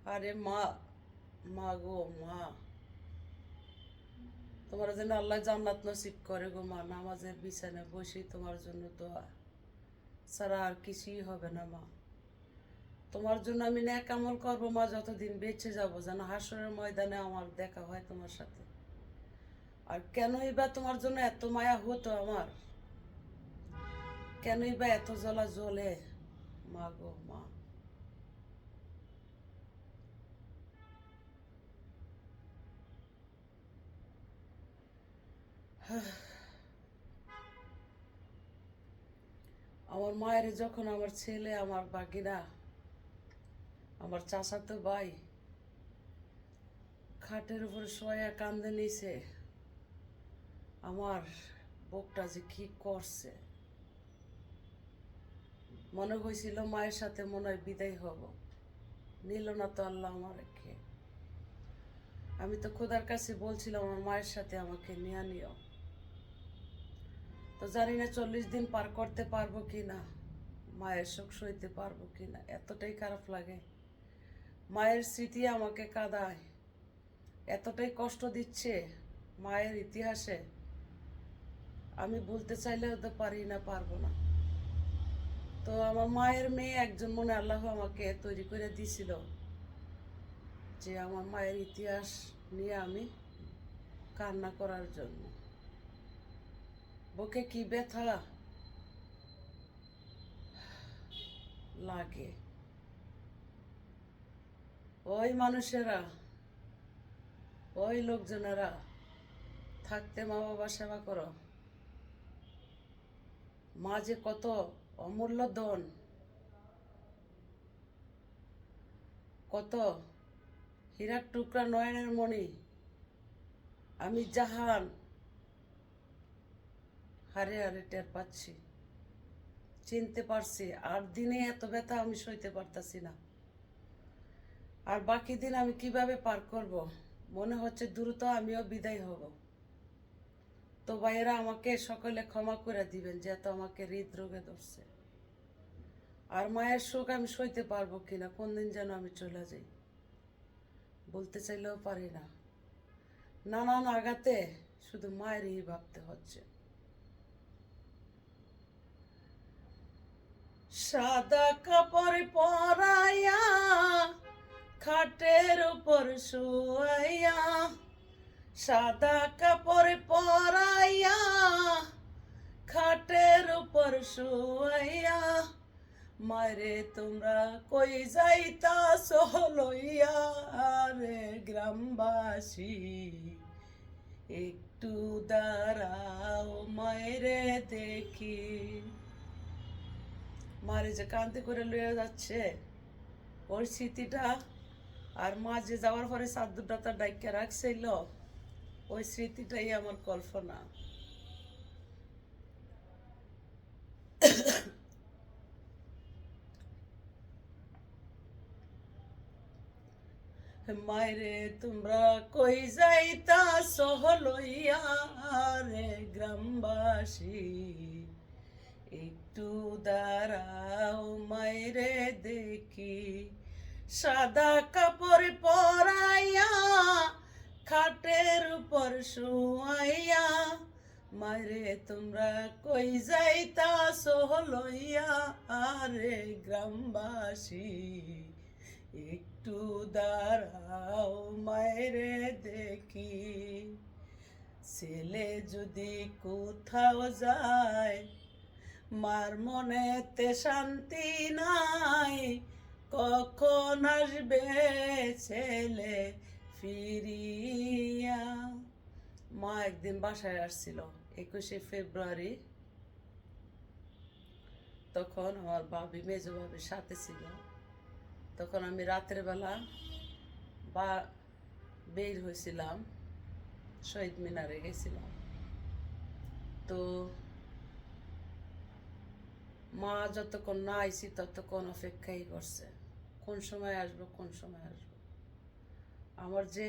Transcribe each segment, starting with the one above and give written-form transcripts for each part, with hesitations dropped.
আরে মা, মা গো মা, তোমার যেন আল্লাহ জান্নাত নসিব করে গো মা। নামাজের বিছানায় বসে তোমার জন্য দোয়া ছাড়া আর কিছুই হবে না মা। তোমার জন্য আমি ন্যাক আমল করবো মা, যতদিন বেঁচে যাবো, যেন হাসরের ময়দানে আমার দেখা হয় তোমার সাথে। আর কেনই বা তোমার জন্য এত মায়া হতো আমার, কেনই বা এত জ্বলা জ্বলে মা গো মা। আমার মায়ের যখন আমার ছেলে, আমার বাগিনা, আমার চাচাতো ভাই খাটের উপর শোয়া কান্দে নিছে, আমার বুকটা যে কি করছে। মনে হয়েছিল মায়ের সাথে মনে হয় বিদায় হব, নিল না তো আল্লাহ আমাকে। আমি তো খোদার কাছে বলছিলাম আমার মায়ের সাথে আমাকে নিয়ে নিও। তো জানি না 40 দিন পার করতে পারবো কি না, মায়ের শোক সইতে পারবো কি না। এতটাই খারাপ লাগে, মায়ের স্মৃতি আমাকে কাঁদায়, এতটাই কষ্ট দিচ্ছে মায়ের ইতিহাসে। আমি বলতে চাইলেও তো পারি না, পারবো না। তো আমার মায়ের মেয়ে একজন মনে আল্লাহ আমাকে তৈরি করে দিছিল, যে আমার মায়ের ইতিহাস নিয়ে আমি কান্না করার জন্য। বুকে কি ব্যথা লাগে। ওই মানুষেরা, ওই লোকজনেরা থাকতে মা বাবা সেবা করো। মা যে কত অমূল্য ধন, কত হীরার টুকরা, নয়নের মণি। আমি জাহান হারে হারে টের পাচ্ছি, চিনতে পারছি। আর দিনে এত ব্যথা আমি সইতে পারতাছি না। আর বাকি দিন আমি কিভাবে পার করব, মনে হচ্ছে দ্রুত আমিও বিদায় হব। তো ভাইয়েরা আমাকে সকলে ক্ষমা করে দিবেন, যেহেতু আমাকে হৃদরোগে ধরছে। আর মায়ের শোক আমি সইতে পারবো কিনা, কোন দিন যেন আমি চলে যাই, বলতে চাইলেও পারি না। নানান আঘাতে শুধু মায়েরই ভাবতে হচ্ছে। সাদা কাপড় পরাইয়া খাটের উপর শুয়াইয়া, সাদা কাপড় পরাইয়া খাটের উপর শুয়াইয়া, মারে তোমরা কই যাইতাছ লইয়া রে গ্রামবাসী, একটু দাঁড়াও মায়েরে দেখি। মারে যে কান্তি করে লইয়া যাচ্ছে, ওর স্মৃতিটা, আর মা যে যাওয়ার পরে চাদরটা তার ডাইকা রাখছিল, ওই স্মৃতিটাই আমার কল্পনা। মায়েরে তোমরা কই যাইতাছ লইয়া রে গ্রামবাসী, একটু দাঁড়াও মায়েরে দেখি। সাদা কাপড় পরাইয়া খাটের উপর শুয়াইয়া, মারে তোমরা কই যাইতাছ লইয়া রে গ্রামবাসী, একটু দাঁড়াও মায়েরে দেখি। ছেলে যদি কোথাও যায়, মার মনেতে শান্তি নাই, কখন আসবে ছেলে ফিরিয়া। মা একদিন বাসায় আসছিল 21শে ফেব্রুয়ারি, তখন আমার ভাবি, মেজো ভাবির সাথে ছিল। তখন আমি রাতের বেলা বা বের হয়েছিলাম, শহীদ মিনারে গেছিলাম। তো মা যতক্ষণ না আইসি ততক্ষণ অপেক্ষাই করছে, কোন সময় আসবো, কোন সময় আসবো। আমার যে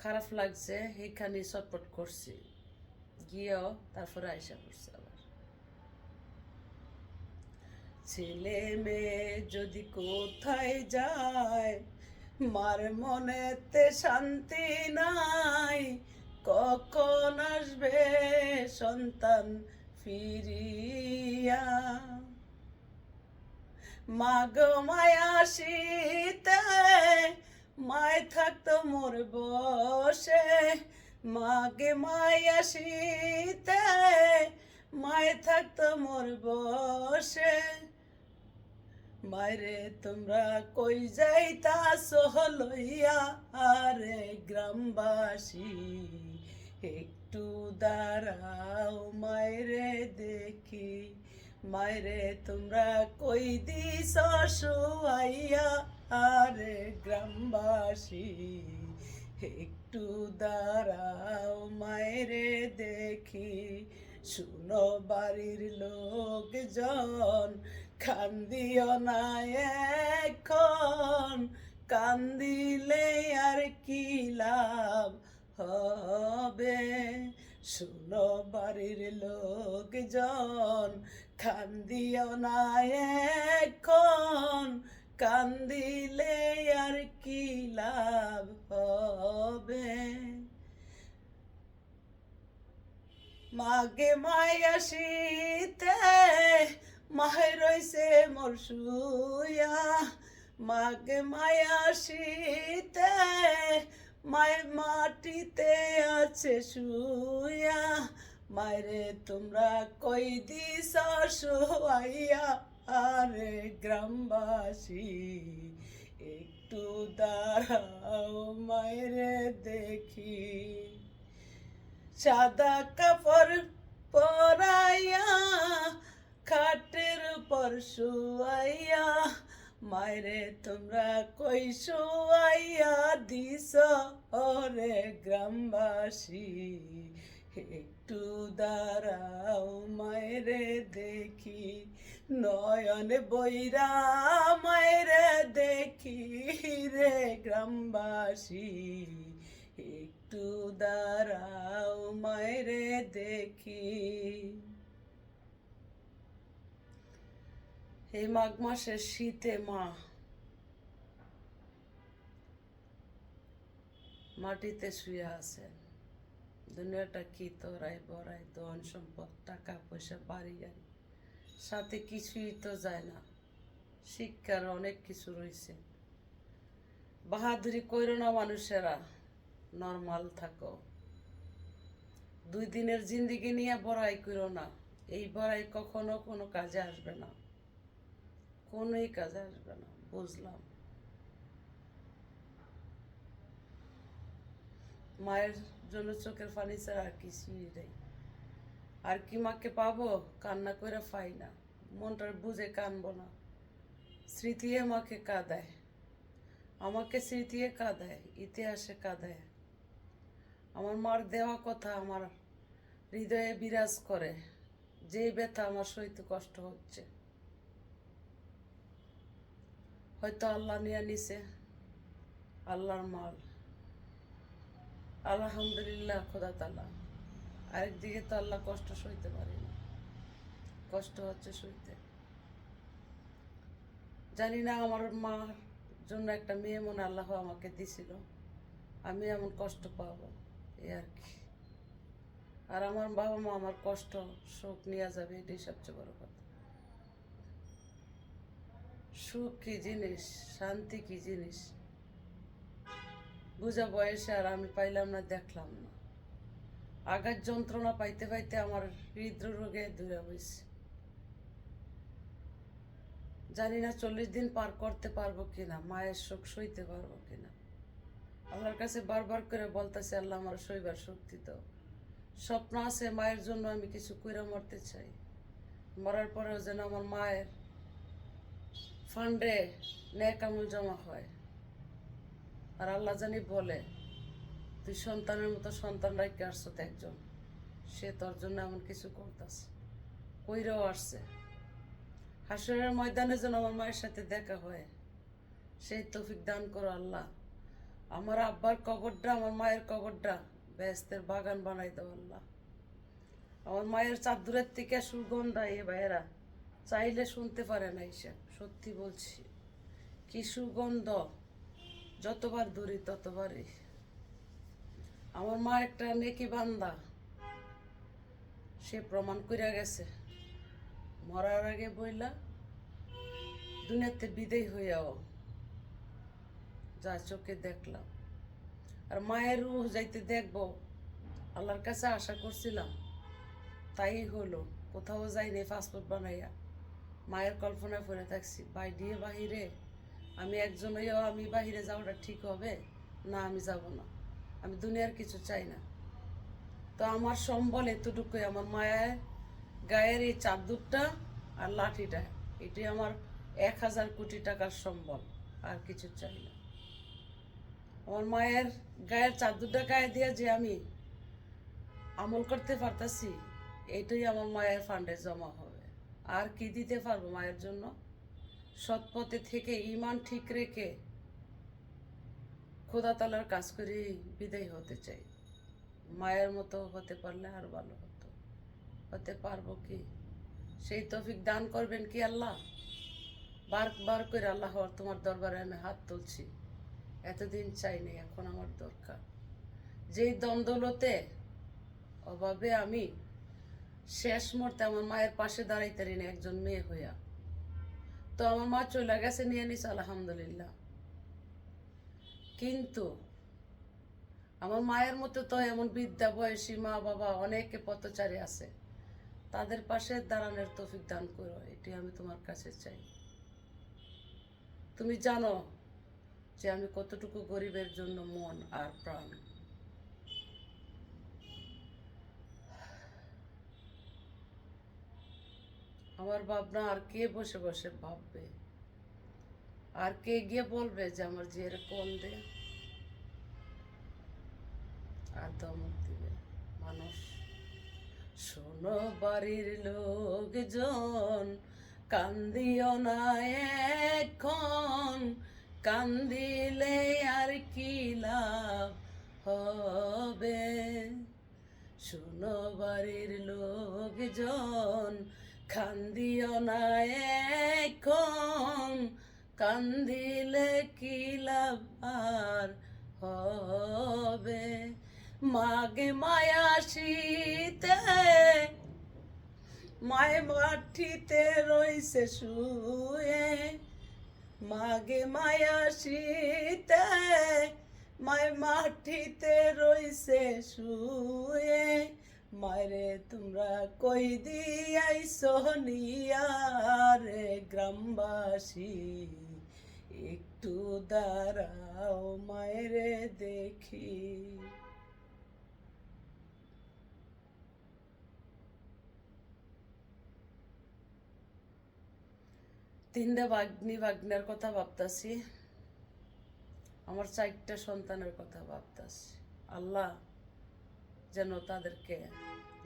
খারাপ লাগছে, এখানে ছটফট করছি, গিয়েও তারপরে আইসা করছে আবার। ছেলে মেয়ে যদি কোথায় যায়, মার মনেতে শান্তি নাই। কখন আসবে সন্তান ফিরিয়া? মাগ মায়া শীতে মায় থাকতো মোর বসে। মাগে মায়া শীতে মায় থাকতো মোর বসে। মায়রে তোমরা কই যাইতাছো লইয়া আরে গ্রামবাসী, একটু দাঁড়াও মায়রে দেখি। মায়রে তোমরা কই দিছ শুয়াইয়া আরে গ্রামবাসী, একটু দাঁড়াও মায়রে দেখি। শুনো বাড়ির লোকজন, কান্দিও না এখন, কান্দিলে আর কি লাভ হবে? শুনো বাড়ির লোকজন, কান্দিও না এখন, কান্দিলে আর কি লাভ হবে? মাগে মায়া শীতে মাহে রইছে মোর শুয়া। মাগে মায়া শীতে মায় মাটিতে আছে শুয়া। মায়রে তোমরা কই দিছ শুয়াইয়া আরে গ্রামবাসী, একটু দাঁড়াও মায়রে দেখি। সাদা কাপড় পরাইয়া খাটের উপর শুয়াইয়া, মায়রে তোমরা কই শুয়াইয়া দিছ ওরে গ্রামবাসী, একটু দাঁড়াও মায়রে দেখি। নয়নে বইরা মায়রে দেখি রে গ্রামবাসী, একটু দাঁড়াও মায়রে দেখি। এই মাঘ মাসের শীতে মা মাটিতে শুয়ে আছেন। দুনিয়াটা কি তোরাই বড়াই, ধন সম্পদ টাকা পয়সা বাড়ি গাড়ি, সাথে কিছুই তো যায় না। শিক্ষার অনেক কিছু রয়েছে। বাহাদুরি কইরো না মানুষেরা, নর্মাল থাকো। 2 দিনের জিন্দিগি নিয়ে বড়াই করো না। এই বড়াই কখনো কোনো কাজে আসবে না, কোনোই কাজে আসবে না। বুঝলাম মায়ের জন্য চোখের পানি ছাড়া আর কিছুই নেই। আর কি মাকে পাবো? কান্না করে পাই না, মনটার বুঝে কানবো না। স্মৃতিয়ে মাকে কাঁদায়, আমাকে স্মৃতিয়ে কাঁদায়, ইতিহাসে কাঁদায়। আমার মার দেওয়া কথা আমার হৃদয়ে বিরাজ করে, যে ব্যথা আমার সইতে কষ্ট হচ্ছে। হয়তো আল্লাহ নিয়ে নিছে, আল্লাহর মাল, আলহামদুলিল্লাহ খোদা তাআলা। আরেকদিকে তো আল্লাহ কষ্ট সইতে পারি না, কষ্ট হচ্ছে সইতে। জানি না আমার মার জন্য একটা মেয়ে মনে আল্লাহ আমাকে দিছিল, আমি এমন কষ্ট পাবো এই আর কি। আর আমার বাবা মা আমার কষ্ট শোক নিয়ে যাবে, এটাই সবচেয়ে বড় কথা। সুখ কি জিনিস, শান্তি কি জিনিস বুঝা বয়সে আর আমি পাইলাম না, দেখলাম না। আঘাত যন্ত্রণা পাইতে পাইতে আমার হৃদরোগে দূরে হয়েছে। জানি না 40 দিন পার করতে পারবো কিনা, মায়ের শোক সইতে পারবো কিনা। আল্লাহর কাছে বারবার করে বলতেছে, আল্লাহ আমার সইবার শক্তি দাও। স্বপ্ন আছে মায়ের জন্য, আমি কিছু কইরা মরতে চাই। মরার পরেও যেন আমার মায়ের ফান্ডে নেক আমল জমা হয়। আর আল্লাহ জানি বলে, তুই সন্তানের মতো সন্তান রাখতে আসছো তো একজন, সে তোর জন্য এমন কিছু করতেছে, কইরাও আসছে। হাসরের ময়দানে যেন আমার মায়ের সাথে দেখা হয়, সেই তৌফিক দান করো আল্লাহ। আমার আব্বার কবরটা, আমার মায়ের কবরটা বেহেশতের বাগান বানাই দাও আল্লাহ। আমার মায়ের চাদরের থেকে সুগন্ধ এ ভাইয়েরা চাইলে শুনতে পারে না হিসাব, সত্যি বলছি। কি সুগন্ধ, যতবার দূরি ততবারই। আমার মা একটা নেকি বান্দা, সে প্রমাণ করিয়া গেছে। মরার আগে বইলা দুনিয়াতে বিদায় হইয়াও যা চোখে দেখলাম। আর মায়ের রূহ যাইতে দেখবো, আল্লাহর কাছে আশা করছিলাম, তাই হলো। কোথাও যাইনি পাসপোর্ট বানাইয়া, মায়ের কল্পনায় পড়ে থাকছি। বাইরে বাহিরে আমি একজন হইয়াও আমি বাহিরে যাওয়াটা ঠিক হবে না? আমি যাব না, আমি দুনিয়ার কিছু চাই না। তো আমার সম্বল এতটুকুই, আমার মায়ের গায়ের এই চাদরটা আর লাঠিটা, এটাই আমার 1000 কোটি টাকার সম্বল, আর কিছু চাই না। আমার মায়ের গায়ের চাদরটা গায়ে দিয়ে যে আমি আমল করতে পারতাছি, এটাই আমার মায়ের ফান্ডে জমা হবে। আর কি দিতে পারবো মায়ের জন্য? সৎ পথে থেকে ইমান ঠিক রেখে খোদা তালার কাজ করে বিদায় হতে চাই। মায়ের মতো হতে পারলে আর ভালো হতো। হতে পারবো কি? সেই তৌফিক দান করবেন কি আল্লাহ? বার করে আল্লাহ তোমার দরবারে আমি হাত তুলছি। এতদিন চাইনি, এখন আমার দরকার। যেই দ্বন্দ্বলতে অভাবে আমি শেষ মুহূর্তে আমার মায়ের পাশে দাঁড়াইতে পারিনি একজন মেয়ে হইয়া। তো আমার মা চলে গেছে, নিয়ে নিস আলহামদুলিল্লাহ। কিন্তু আমার মায়ের মতো তো এমন বৃদ্ধা বয়সী মা বাবা অনেকে পথচারী আছে, তাদের পাশে দাঁড়ানোর তৌফিক দান করো, এটি আমি তোমার কাছে চাই। তুমি জানো যে আমি কতটুকু গরিবের জন্য মন আর প্রাণ। আমার ভাবনা আর কে বসে বসে ভাববে? আর কে গিয়ে বলবে যে আমার জিয়ের কোন দে? আর ধমক দিবে মানুষ। শোনো বাড়ির লোকজন, কান্দিও না এখন, কান্দিলে আর কি লাভ হবে? শোনো বাড়ির লোকজন, কান্দিও না এখন, কান্দিলে কি লাভ আর হবে? মাগে মায়া শীতে মায়ে মাটিতে রইছে শুয়ে, মাগে মায়া শীতে মায়ে মাটিতে রইছে শুয়ে। মারে তোমরা কই দিয়াইছো নিয়া রে গ্রামবাসী, একটু দাঁড়াও মায়েরে দেখি। তিনটা ভাগ্নি ভাগ্নের কথা ভাবতাছি, আমার 4টা সন্তানের কথা ভাবতাছি। আল্লাহ যেন তাদেরকে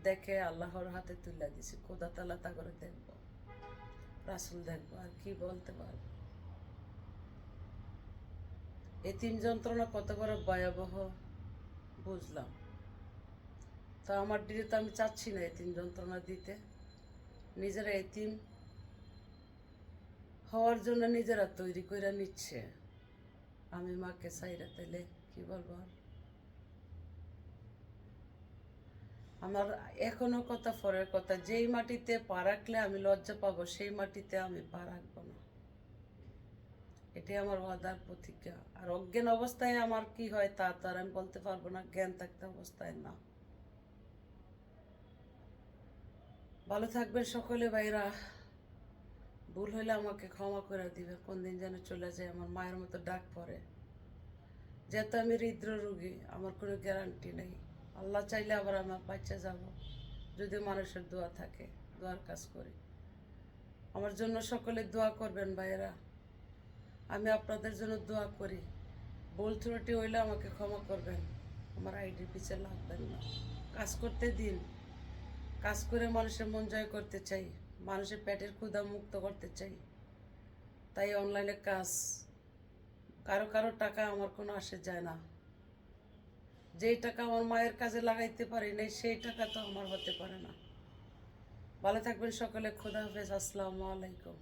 দেখে আল্লাহর হাতে তুলে দিছি, খোদা তালা তা করে দেখবো, রাসুল দেখবো, আর কি বলতে পারবো? এতিম যন্ত্রণা কত বড় ভয়াবহ বুঝলাম। তো আমার দিকে তো আমি চাচ্ছি না এতিম যন্ত্রণা দিতে। নিজেরা এতিম হওয়ার জন্য নিজেরা তৈরি করে নিচ্ছে। আমি মাকে চাইরা তাইলে কি বলবো? আমার এখনো কথা পরের কথা, যেই মাটিতে পা রাখলে আমি লজ্জা পাবো সেই মাটিতে আমি পা রাখবো না, এটাই আমার ওয়াদার প্রতিজ্ঞা। আর অজ্ঞান অবস্থায় আমার কি হয় তা তো আর আমি বলতে পারবো না, জ্ঞান থাকতে অবস্থায় না। ভালো থাকবেন সকলে ভাইরা। ভুল হইলে আমাকে ক্ষমা করে দিবে। কোন দিন যেন চলে যায়, আমার মায়ের মতো ডাক পড়ে। যেহেতু আমি হৃদরোগী, আমার কোনো গ্যারান্টি নেই। আল্লাহ চাইলে আবার আমার বাচ্চা যাব, যদি মানুষের দোয়া থাকে, দোয়ার কাজ করি। আমার জন্য সকলে দোয়া করবেন ভাইয়েরা, আমি আপনাদের জন্য দোয়া করি। ভুল ত্রুটি হইলে আমাকে ক্ষমা করবেন, আমার আইডির পিছে লাগবেন না। কাজ করতে দিন, কাজ করে মানুষের মন জয় করতে চাই, মানুষের পেটের ক্ষুধা মুক্ত করতে চাই। তাই অনলাইনে কাজ, কারো কারো টাকা আমার কোনো আসে যায় না। যেই টাকা আমার মায়ের কাজে লাগাইতে পারি নাই, সেই টাকা তো আমার হতে পারে না। ভালো থাকবেন সকলে। খোদা হাফেজ। আসসালামু আলাইকুম।